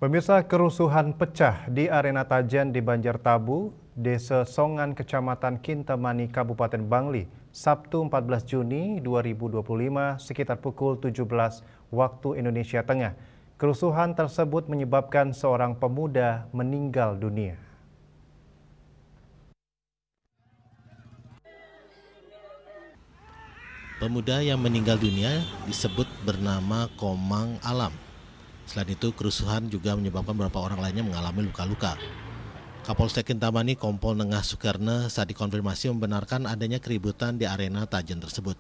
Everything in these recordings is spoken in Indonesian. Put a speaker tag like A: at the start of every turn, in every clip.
A: Pemirsa, kerusuhan pecah di Arena Tajen di Banjartabu, Desa Songan, Kecamatan Kintamani, Kabupaten Bangli, Sabtu 14 Juni 2025 sekitar pukul 17 waktu Indonesia Tengah. Kerusuhan tersebut menyebabkan seorang pemuda meninggal dunia.
B: Pemuda yang meninggal dunia disebut bernama Komang Alam. Selain itu, kerusuhan juga menyebabkan beberapa orang lainnya mengalami luka-luka. Kapolsek Kintamani Kompol Nengah Sukarna saat dikonfirmasi membenarkan adanya keributan di arena Tajen tersebut.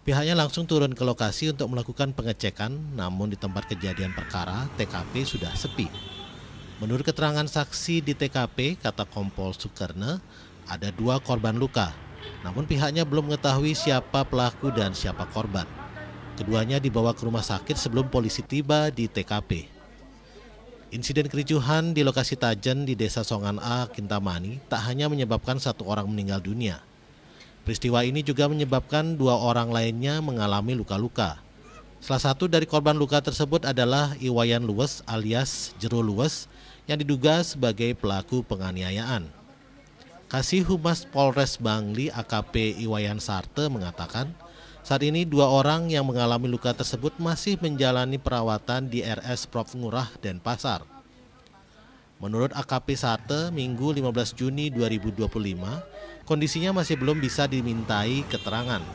B: Pihaknya langsung turun ke lokasi untuk melakukan pengecekan, namun di tempat kejadian perkara, TKP sudah sepi. Menurut keterangan saksi di TKP, kata Kompol Sukarna, ada 2 korban luka. Namun pihaknya belum mengetahui siapa pelaku dan siapa korban. Keduanya dibawa ke rumah sakit sebelum polisi tiba di TKP. Insiden kericuhan di lokasi Tajen di Desa Songan A, Kintamani tak hanya menyebabkan 1 orang meninggal dunia. Peristiwa ini juga menyebabkan 2 orang lainnya mengalami luka-luka. Salah satu dari korban luka tersebut adalah Iwayan Luwes alias Jero Luwes yang diduga sebagai pelaku penganiayaan. Kasih Humas Polres Bangli AKP Iwayan Sarte mengatakan, saat ini 2 orang yang mengalami luka tersebut masih menjalani perawatan di RS Prof Ngurah Denpasar. Menurut AKP Sarte, Minggu 15 Juni 2025, kondisinya masih belum bisa dimintai keterangan.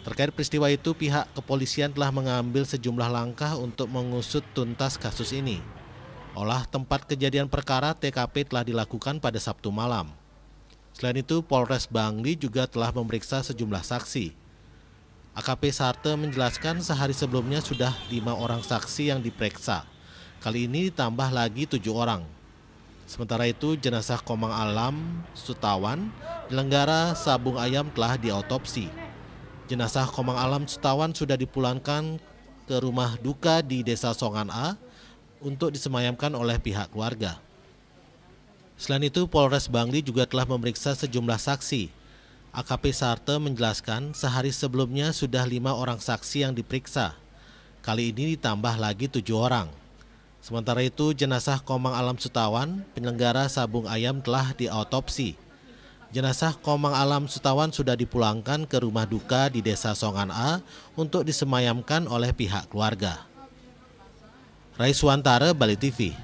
B: Terkait peristiwa itu, pihak kepolisian telah mengambil sejumlah langkah untuk mengusut tuntas kasus ini. Olah tempat kejadian perkara TKP telah dilakukan pada Sabtu malam. Selain itu, Polres Bangli juga telah memeriksa sejumlah saksi. AKP Sarte menjelaskan sehari sebelumnya sudah 5 orang saksi yang diperiksa. Kali ini ditambah lagi 7 orang. Sementara itu, jenazah Komang Alam Sutawan, penyelenggara sabung ayam telah diautopsi. Jenazah Komang Alam Sutawan sudah dipulangkan ke rumah duka di Desa Songan A untuk disemayamkan oleh pihak keluarga. Selain itu, Polres Bangli juga telah memeriksa sejumlah saksi. AKP Sarte menjelaskan sehari sebelumnya sudah 5 orang saksi yang diperiksa. Kali ini ditambah lagi 7 orang. Sementara itu, jenazah Komang Alam Sutawan, penyelenggara sabung ayam telah diautopsi. Jenazah Komang Alam Sutawan sudah dipulangkan ke rumah duka di Desa Songan A untuk disemayamkan oleh pihak keluarga. Raiswantara, Bali TV.